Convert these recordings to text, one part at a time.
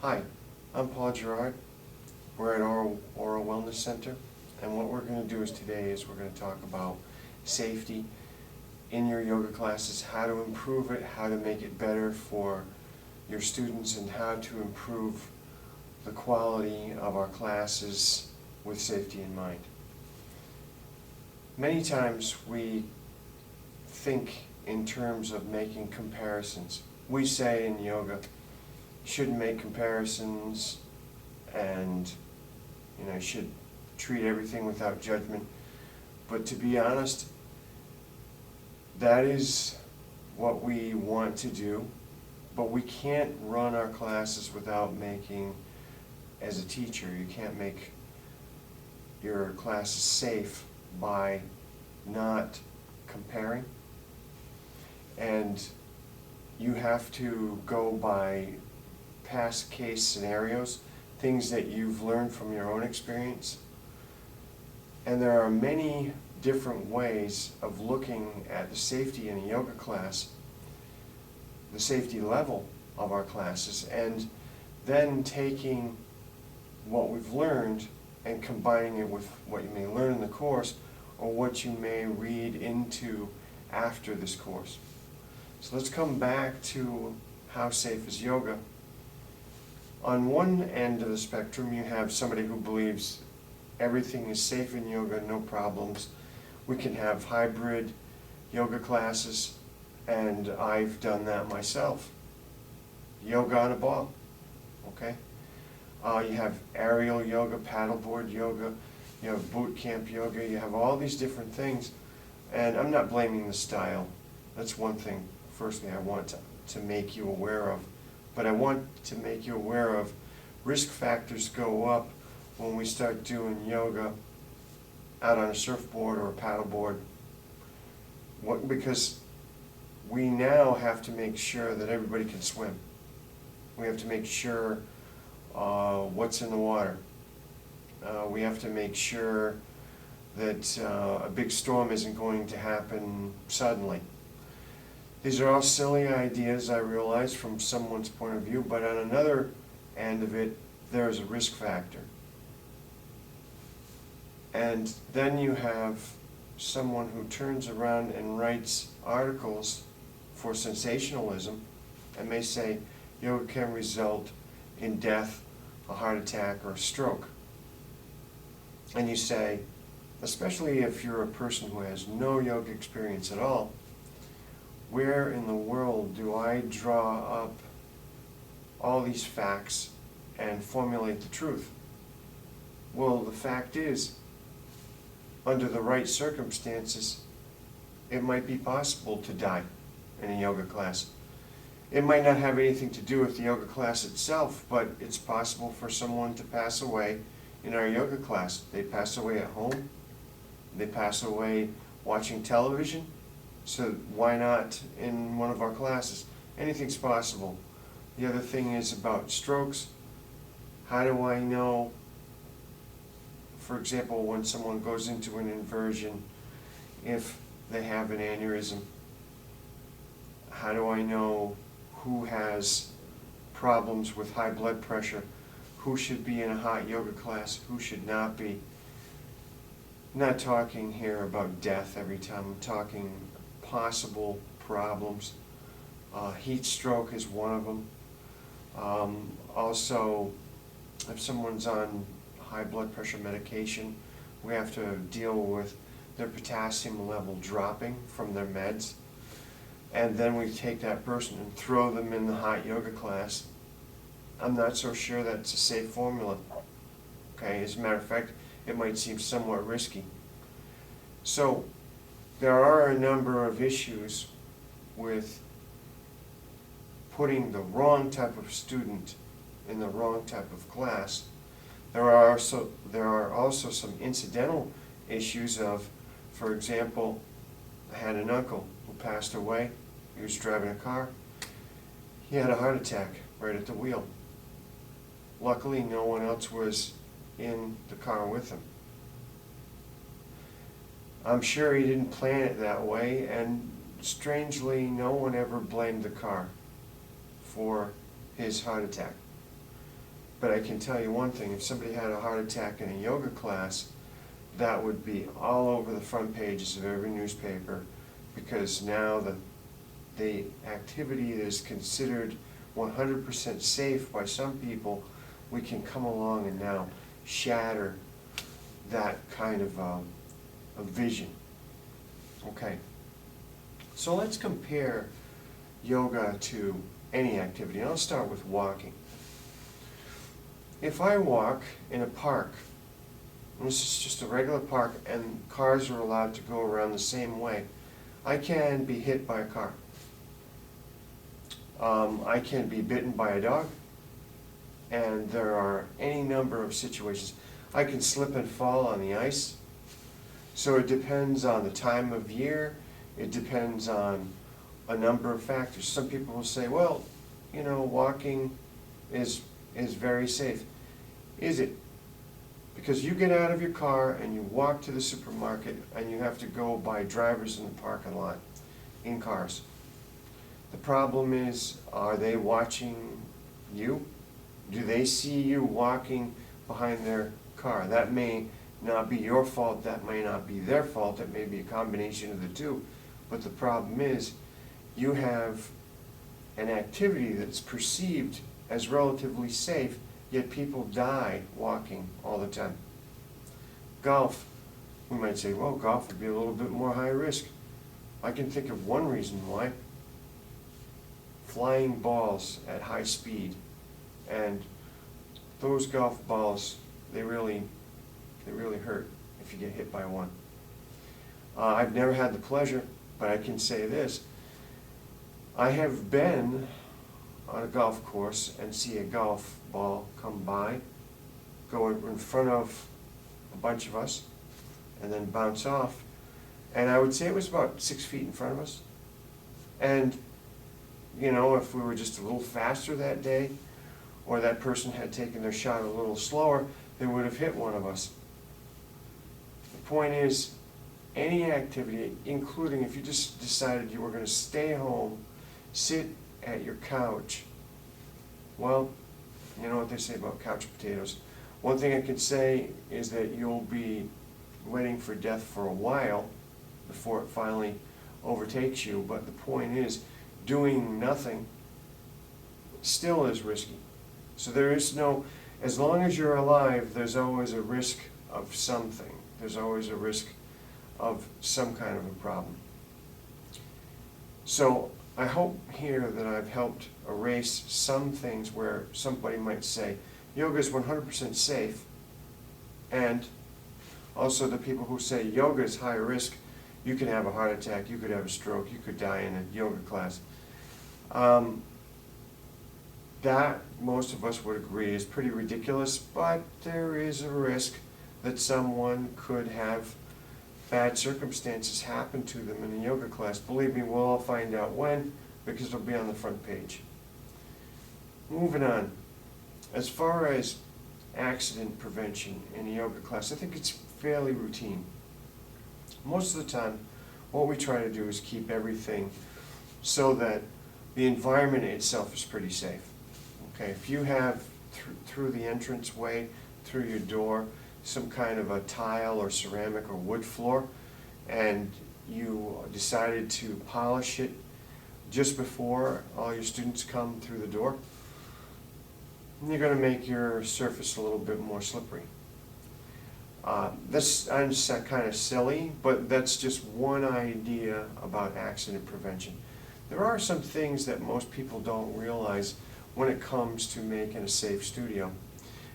Hi, I'm Paul Gerard. We're at Oral Wellness Center, and what we're going to do today is we're going to talk about safety in your yoga classes, how to improve it, how to make it better for your students, and how to improve the quality of our classes with safety in mind. Many times we think in terms of making comparisons. We say in yoga, you shouldn't make comparisons, and you should treat everything without judgment. But to be honest, that is what we want to do, but we can't run our classes without making, as a teacher, you can't make your classes safe by not comparing. And you have to go by past case scenarios, things that you've learned from your own experience. And there are many different ways of looking at the safety in a yoga class, the safety level of our classes, and then taking what we've learned and combining it with what you may learn in the course or what you may read into after this course. So let's come back to how safe is yoga. On one end of the spectrum, you have somebody who believes everything is safe in yoga, no problems. We can have hybrid yoga classes, and I've done that myself. Yoga on a ball, okay? You have aerial yoga, paddleboard yoga, you have boot camp yoga, you have all these different things. And I'm not blaming the style. That's one thing, firstly, I want to make you aware of. But I want to make you aware of risk factors go up when we start doing yoga out on a surfboard or a paddleboard. Because we now have to make sure that everybody can swim. We have to make sure what's in the water. We have to make sure that a big storm isn't going to happen suddenly. These are all silly ideas, I realize, from someone's point of view, but on another end of it, there's a risk factor. And then you have someone who turns around and writes articles for sensationalism and may say yoga can result in death, a heart attack, or a stroke. And you say, especially if you're a person who has no yoga experience at all, where in the world do I draw up all these facts and formulate the truth? Well, the fact is, under the right circumstances, it might be possible to die in a yoga class. It might not have anything to do with the yoga class itself, but it's possible for someone to pass away in our yoga class. They pass away at home, they pass away watching television, so why not in one of our classes? Anything's possible. The other thing is about strokes. How do I know, for example, when someone goes into an inversion, if they have an aneurysm? How do I know who has problems with high blood pressure? Who should be in a hot yoga class? Who should not be? I'm not talking here about death every time. I'm talking possible problems. Heat stroke is one of them. Also, if someone's on high blood pressure medication, we have to deal with their potassium level dropping from their meds. And then we take that person and throw them in the hot yoga class. I'm not so sure that's a safe formula. Okay, as a matter of fact, it might seem somewhat risky. So, there are a number of issues with putting the wrong type of student in the wrong type of class. There are also some incidental issues of, for example, I had an uncle who passed away. He was driving a car. He had a heart attack right at the wheel. Luckily, no one else was in the car with him. I'm sure he didn't plan it that way, and strangely, no one ever blamed the car for his heart attack. But I can tell you one thing, if somebody had a heart attack in a yoga class, that would be all over the front pages of every newspaper, because now the activity that is considered 100% safe by some people, we can come along and now shatter that kind of a vision. Okay, so let's compare yoga to any activity. I'll start with walking. If I walk in a park, and this is just a regular park and cars are allowed to go around the same way, I can be hit by a car. I can be bitten by a dog, and there are any number of situations. I can slip and fall on the ice. So it depends on the time of year, it depends on a number of factors. Some people will say, well, you know, walking is very safe. Is it? Because you get out of your car and you walk to the supermarket and you have to go by drivers in the parking lot in cars. The problem is, are they watching you? Do they see you walking behind their car? That may not be your fault, that may not be their fault, it may be a combination of the two. But the problem is, you have an activity that's perceived as relatively safe, yet people die walking all the time. Golf, we might say, well, golf would be a little bit more high risk. I can think of one reason why. Flying balls at high speed, and those golf balls, they really hurt if you get hit by one. I've never had the pleasure, but I can say this. I have been on a golf course and see a golf ball come by, go in front of a bunch of us, and then bounce off. And I would say it was about 6 feet in front of us. And, you know, if we were just a little faster that day, or that person had taken their shot a little slower, they would have hit one of us. The point is, any activity, including if you just decided you were going to stay home, sit at your couch, well, you know what they say about couch potatoes. One thing I can say is that you'll be waiting for death for a while before it finally overtakes you, but the point is, doing nothing still is risky. So there is no, as long as you're alive, there's always a risk of something. There's always a risk of some kind of a problem. So I hope here that I've helped erase some things where somebody might say, yoga is 100% safe, and also the people who say yoga is high risk, you can have a heart attack, you could have a stroke, you could die in a yoga class. That, most of us would agree, is pretty ridiculous, but there is a risk that someone could have bad circumstances happen to them in a yoga class. Believe me, we'll all find out when, because it'll be on the front page. Moving on. As far as accident prevention in a yoga class, I think it's fairly routine. Most of the time, what we try to do is keep everything so that the environment itself is pretty safe. Okay, if you have through the entrance way, through your door, some kind of a tile or ceramic or wood floor, and you decided to polish it just before all your students come through the door, you're going to make your surface a little bit more slippery. That's kind of silly, but that's just one idea about accident prevention. There are some things that most people don't realize when it comes to making a safe studio.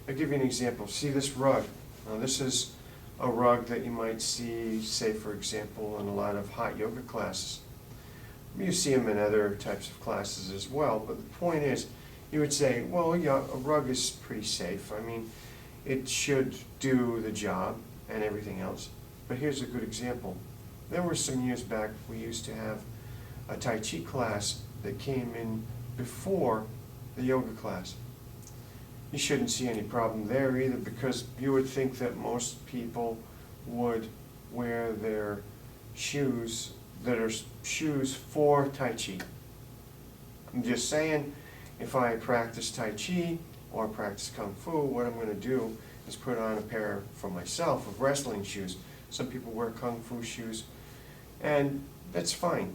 I'll give you an example. See this rug? Now this is a rug that you might see, say for example, in a lot of hot yoga classes. You see them in other types of classes as well, but the point is, you would say, well, yeah, a rug is pretty safe. I mean, it should do the job and everything else. But here's a good example. There were some years back, we used to have a Tai Chi class that came in before the yoga class. You shouldn't see any problem there either, because you would think that most people would wear their shoes that are shoes for Tai Chi. I'm just saying, if I practice Tai Chi or practice Kung Fu, what I'm going to do is put on a pair for myself of wrestling shoes. Some people wear Kung Fu shoes, and that's fine.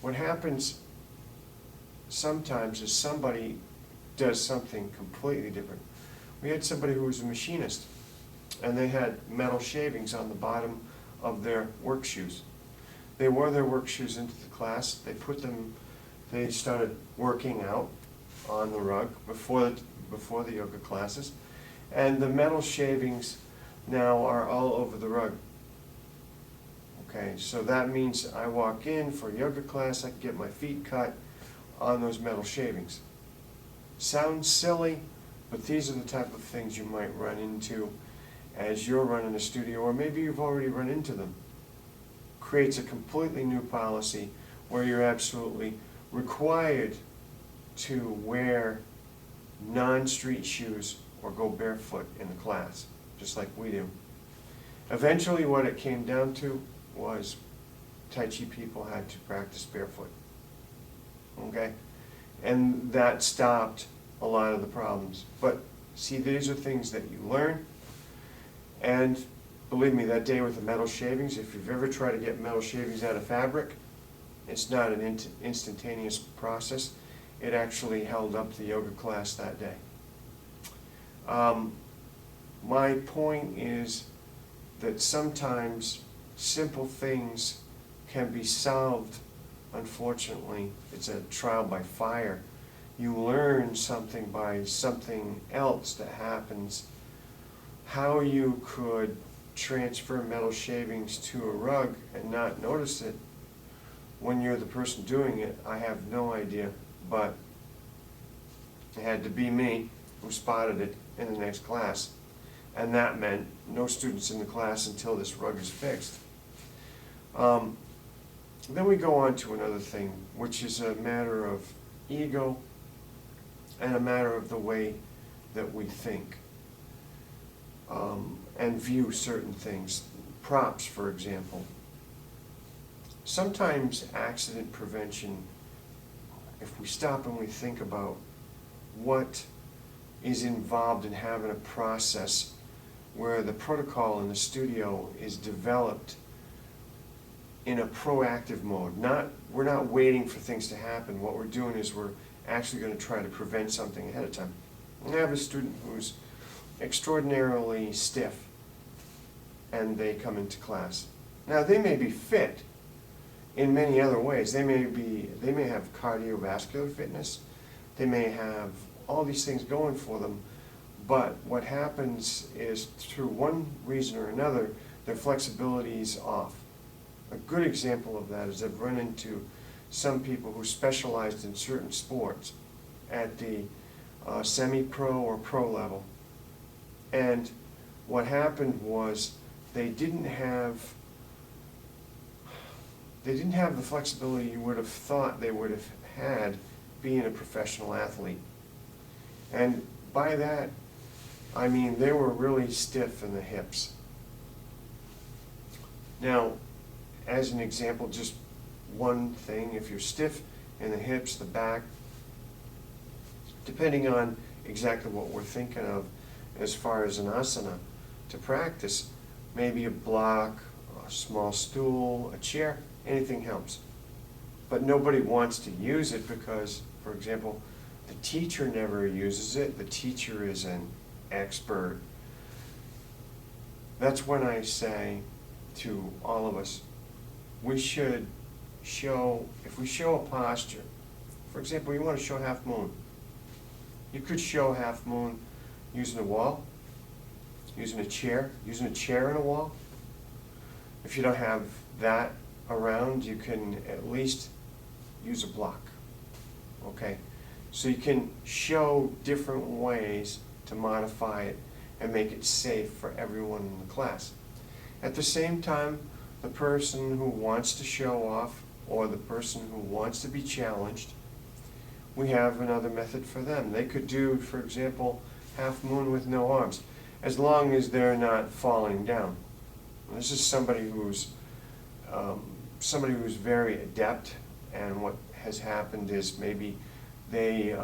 What happens sometimes is somebody does something completely different. We had somebody who was a machinist, and they had metal shavings on the bottom of their work shoes. They wore their work shoes into the class. They started working out on the rug before the yoga classes, and the metal shavings now are all over the rug. Okay, so that means I walk in for yoga class, I can get my feet cut on those metal shavings. Sounds silly, but these are the type of things you might run into as you're running a studio, or maybe you've already run into them. Creates a completely new policy where you're absolutely required to wear non-street shoes or go barefoot in the class, just like we do. Eventually what it came down to was Tai Chi people had to practice barefoot. Okay? And that stopped a lot of the problems. But see, these are things that you learn. And believe me, that day with the metal shavings, if you've ever tried to get metal shavings out of fabric, it's not an instantaneous process. It actually held up the yoga class that day. My point is that sometimes simple things can be solved. Unfortunately, it's a trial by fire. You learn something by something else that happens. How you could transfer metal shavings to a rug and not notice it when you're the person doing it, I have no idea, but it had to be me who spotted it in the next class, and that meant no students in the class until this rug is fixed. Then we go on to another thing, which is a matter of ego and a matter of the way that we think and view certain things. Props, for example. Sometimes accident prevention, if we stop and we think about what is involved in having a process where the protocol in the studio is developed in a proactive mode. We're not waiting for things to happen. What we're doing is we're actually going to try to prevent something ahead of time. I have a student who's extraordinarily stiff, and they come into class. Now they may be fit in many other ways. They may have cardiovascular fitness. They may have all these things going for them, but what happens is through one reason or another, their flexibility is off. A good example of that is I've run into some people who specialized in certain sports at the semi-pro or pro level. And what happened was they didn't have the flexibility you would have thought they would have had being a professional athlete. And by that, I mean they were really stiff in the hips. Now, as an example, just one thing, if you're stiff in the hips, the back, depending on exactly what we're thinking of as far as an asana to practice, maybe a block, a small stool, a chair, anything helps. But nobody wants to use it because, for example, the teacher never uses it. The teacher is an expert. That's when I say to all of us, we should show, if we show a posture, for example, you want to show half moon. You could show half moon using a wall, using a chair in a wall. If you don't have that around, you can at least use a block. Okay? So you can show different ways to modify it and make it safe for everyone in the class. At the same time, the person who wants to show off or the person who wants to be challenged, we have another method for them. They could do, for example, half moon with no arms, as long as they're not falling down. This is somebody who's very adept, and what has happened is maybe They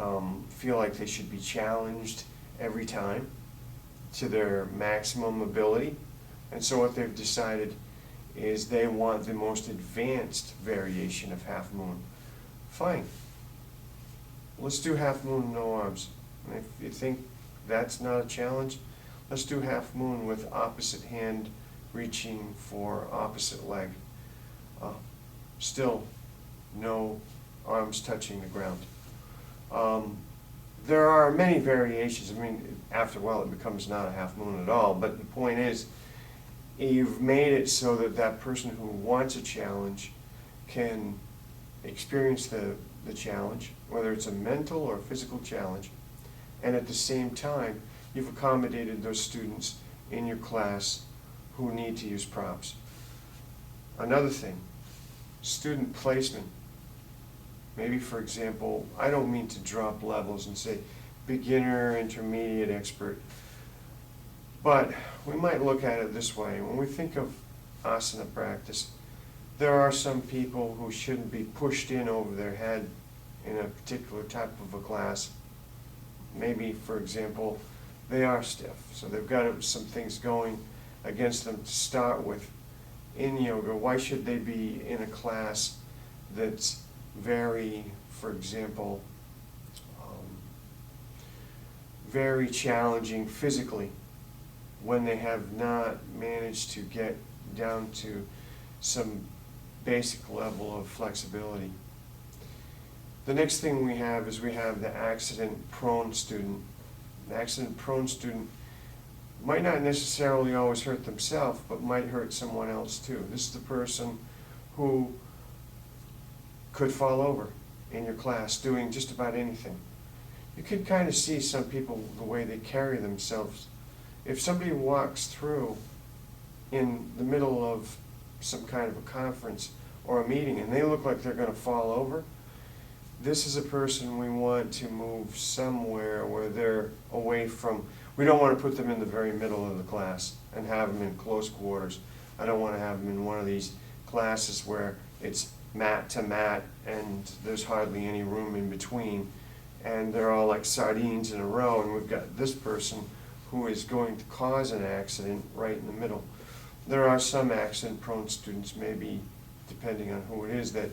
feel like they should be challenged every time to their maximum ability. And so what they've decided is they want the most advanced variation of half moon. Fine. Let's do half moon, no arms. And if you think that's not a challenge, let's do half moon with opposite hand reaching for opposite leg. Still, no arms touching the ground. There are many variations. I mean, after a while it becomes not a half moon at all, but the point is, you've made it so that that person who wants a challenge can experience the challenge, whether it's a mental or physical challenge, and at the same time, you've accommodated those students in your class who need to use props. Another thing, student placement. Maybe, for example, I don't mean to drop levels and say beginner, intermediate, expert, but we might look at it this way. When we think of asana practice, there are some people who shouldn't be pushed in over their head in a particular type of a class. Maybe, for example, they are stiff, so they've got some things going against them to start with. In yoga, why should they be in a class that's very, for example, very challenging physically when they have not managed to get down to some basic level of flexibility? The next thing we have is we have the accident-prone student. The accident-prone student might not necessarily always hurt themselves, but might hurt someone else too. This is the person who could fall over in your class doing just about anything. You can kind of see some people, the way they carry themselves. If somebody walks through in the middle of some kind of a conference or a meeting and they look like they're going to fall over, this is a person we want to move somewhere where they're away from. We don't want to put them in the very middle of the class and have them in close quarters. I don't want to have them in one of these classes where it's mat to mat and there's hardly any room in between and they're all like sardines in a row, and we've got this person who is going to cause an accident right in the middle. There are some accident-prone students, maybe depending on who it is, that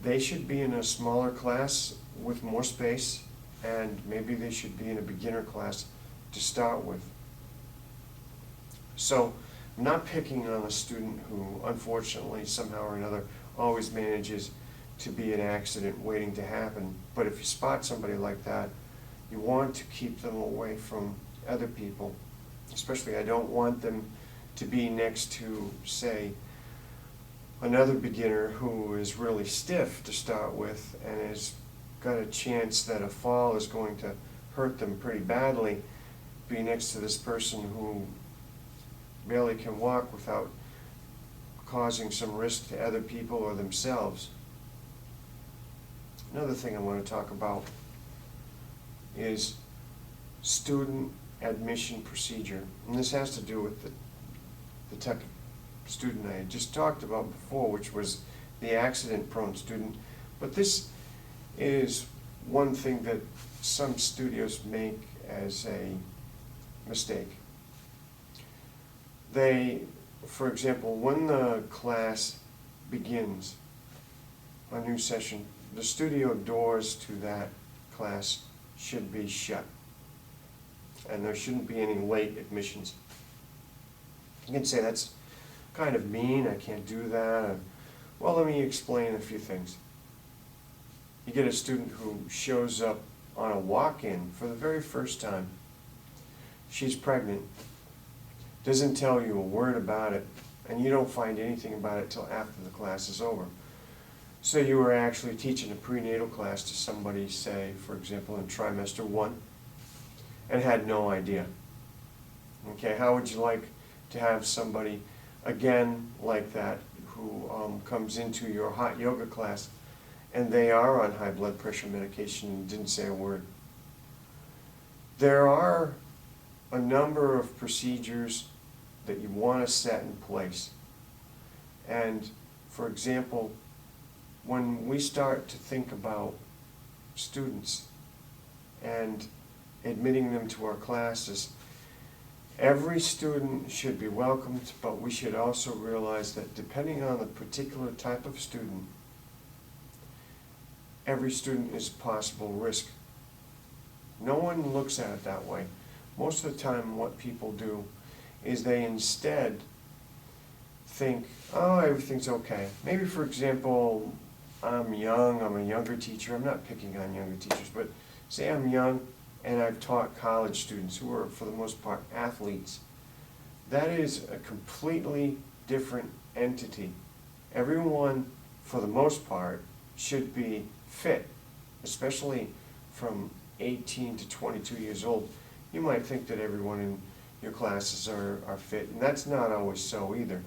they should be in a smaller class with more space, and maybe they should be in a beginner class to start with. So I'm not picking on a student who unfortunately somehow or another always manages to be an accident waiting to happen, but if you spot somebody like that, you want to keep them away from other people. Especially, I don't want them to be next to, say, another beginner who is really stiff to start with and has got a chance that a fall is going to hurt them pretty badly. Be next to this person who barely can walk without causing some risk to other people or themselves. Another thing I want to talk about is student admission procedure. And this has to do with the type of student I had just talked about before, which was the accident-prone student. But this is one thing that some studios make as a mistake. They, for example, when the class begins a new session, the studio doors to that class should be shut, and there shouldn't be any late admissions. You can say, that's kind of mean, I can't do that. Well, let me explain a few things. You get a student who shows up on a walk-in for the very first time. She's pregnant, doesn't tell you a word about it, and you don't find anything about it till after the class is over. So you were actually teaching a prenatal class to somebody, say, for example, in trimester 1, and had no idea. Okay, how would you like to have somebody, again, like that, who comes into your hot yoga class, and they are on high blood pressure medication and didn't say a word? There are a number of procedures that you want to set in place. And, for example, when we start to think about students and admitting them to our classes. Every student should be welcomed, but we should also realize that depending on the particular type of student, every student is a possible risk. No one looks at it that way. Most of the time what people do is they instead think, oh, everything's okay. Maybe, for example, I'm young, I'm a younger teacher. I'm not picking on younger teachers, but say I'm young and I've taught college students who are, for the most part, athletes. That is a completely different entity. Everyone, for the most part, should be fit, especially from 18 to 22 years old. You might think that everyone in your classes are fit, and that's not always so either.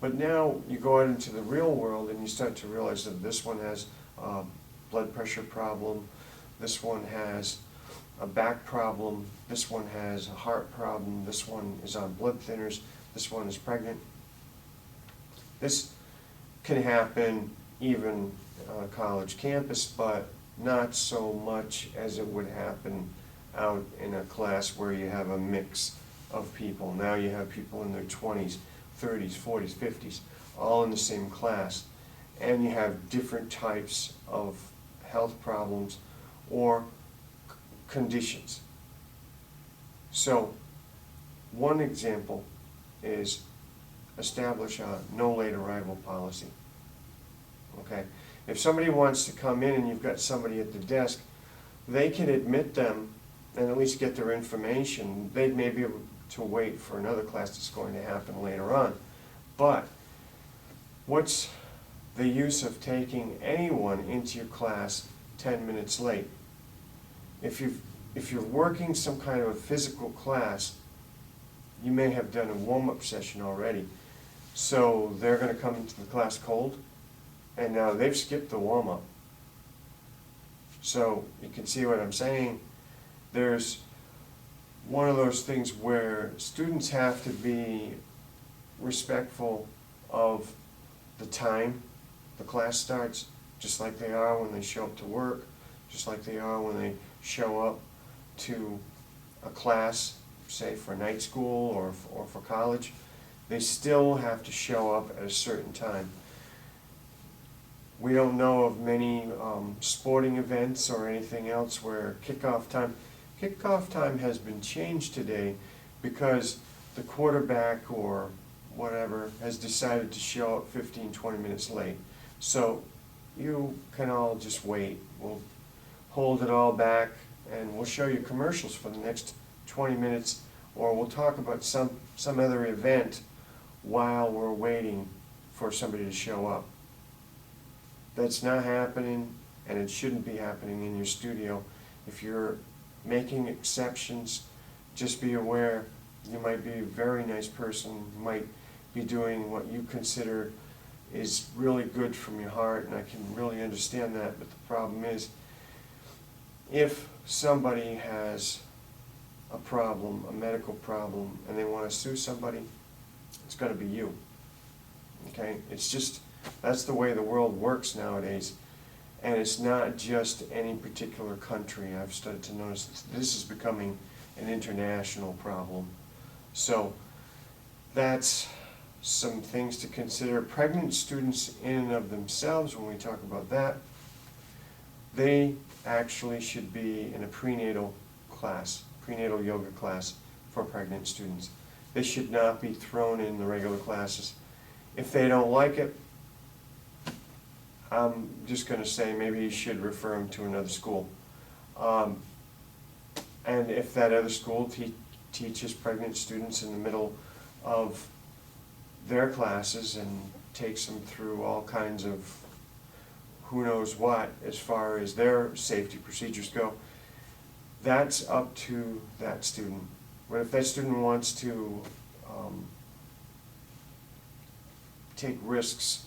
But now you go out into the real world and you start to realize that this one has a blood pressure problem, this one has a back problem, this one has a heart problem, this one is on blood thinners, this one is pregnant. This can happen even on a college campus, but not so much as it would happen out in a class where you have a mix of people. Now you have people in their 20s, 30s, 40s, 50s, all in the same class, and you have different types of health problems or conditions. So one example is establish a no late arrival policy. Okay? If somebody wants to come in and you've got somebody at the desk, they can admit them and at least get their information. They may be able to wait for another class that's going to happen later on. But what's the use of taking anyone into your class 10 minutes late? If you're working some kind of a physical class, you may have done a warm-up session already. So they're going to come into the class cold, and now they've skipped the warm-up. So you can see what I'm saying. There's one of those things where students have to be respectful of the time the class starts, just like they are when they show up to work, just like they are when they show up to a class, say for night school or for college. They still have to show up at a certain time. We don't know of many sporting events or anything else where kickoff time has been changed today because the quarterback or whatever has decided to show up 15-20 minutes late. So you can all just wait. We'll hold it all back and we'll show you commercials for the next 20 minutes, or we'll talk about some other event while we're waiting for somebody to show up. That's not happening, and it shouldn't be happening in your studio. If you're making exceptions, just be aware you might be a very nice person, you might be doing what you consider is really good from your heart, and I can really understand that, but the problem is, if somebody has a problem, a medical problem, and they want to sue somebody, it's going to be you. Okay? It's just, that's the way the world works nowadays. And it's not just any particular country. I've started to notice this is becoming an international problem. So that's some things to consider. Pregnant students in and of themselves, when we talk about that, they actually should be in a prenatal class, prenatal yoga class for pregnant students. They should not be thrown in the regular classes. If they don't like it, I'm just going to say maybe you should refer them to another school. And if that other school teaches pregnant students in the middle of their classes and takes them through all kinds of who knows what as far as their safety procedures go, that's up to that student. But if that student wants to take risks,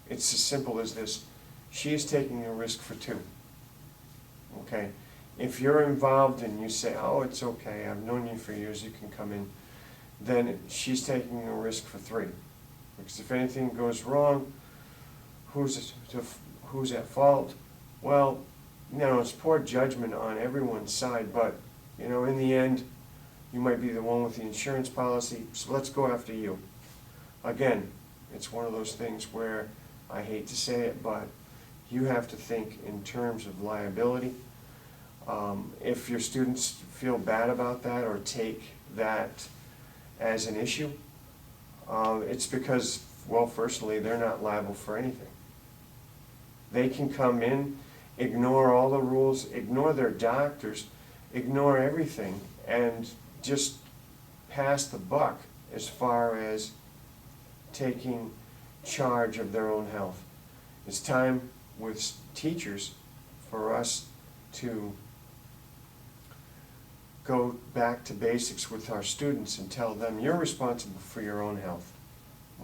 it's as simple as this. She is taking a risk for two. Okay? If you're involved and you say, oh, it's okay, I've known you for years, you can come in, then she's taking a risk for three. Because if anything goes wrong, who's at fault? Well, it's poor judgment on everyone's side, but, in the end, you might be the one with the insurance policy, so let's go after you. Again, it's one of those things where, I hate to say it, but you have to think in terms of liability. If your students feel bad about that or take that as an issue, it's because, well, firstly, they're not liable for anything. They can come in, ignore all the rules, ignore their doctors, ignore everything, and just pass the buck as far as taking charge of their own health. It's time with teachers for us to go back to basics with our students and tell them, you're responsible for your own health.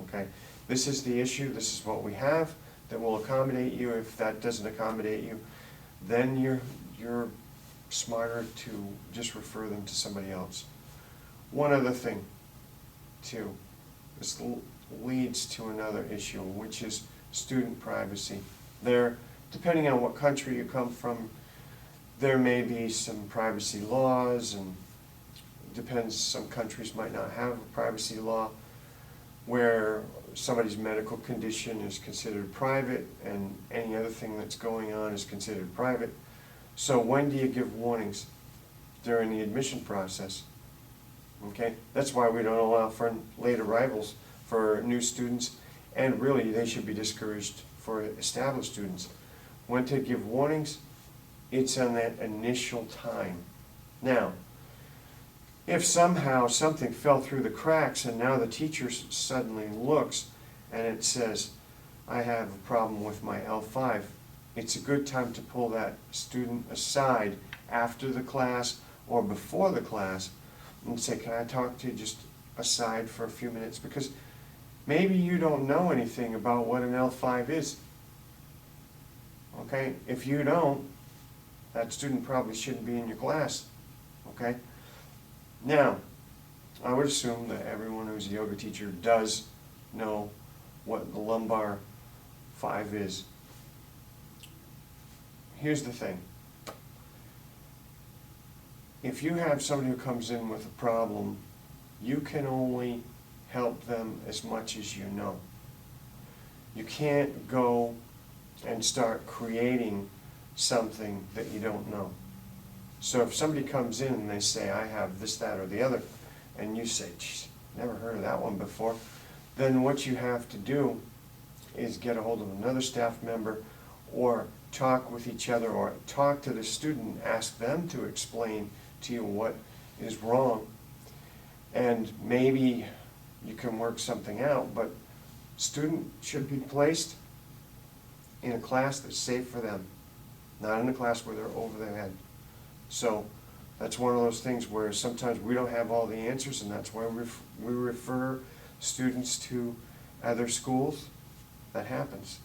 Okay? This is the issue, this is what we have that will accommodate you. If that doesn't accommodate you, then you're smarter to just refer them to somebody else. One other thing, too, this leads to another issue, which is student privacy. Depending on what country you come from, there may be some privacy laws, and it depends, some countries might not have a privacy law where somebody's medical condition is considered private and any other thing that's going on is considered private. So when do you give warnings? During the admission process. Okay? That's why we don't allow for late arrivals for new students, and really they should be discouraged for established students. When to give warnings? It's on that initial time. Now, if somehow something fell through the cracks and now the teacher suddenly looks and it says, I have a problem with my L5, it's a good time to pull that student aside after the class or before the class and say, can I talk to you just aside for a few minutes? Because maybe you don't know anything about what an L5 is. Okay? If you don't, that student probably shouldn't be in your class. Okay? Now, I would assume that everyone who's a yoga teacher does know what the lumbar 5 is. Here's the thing. If you have somebody who comes in with a problem, you can only help them as much as you know. You can't go and start creating something that you don't know. So if somebody comes in and they say, I have this, that, or the other, and you say, geez, never heard of that one before, then what you have to do is get a hold of another staff member or talk with each other or talk to the student, ask them to explain to you what is wrong, and maybe you can work something out, but student should be placed in a class that's safe for them, not in a class where they're over their head. So that's one of those things where sometimes we don't have all the answers, and that's why we refer students to other schools. That happens.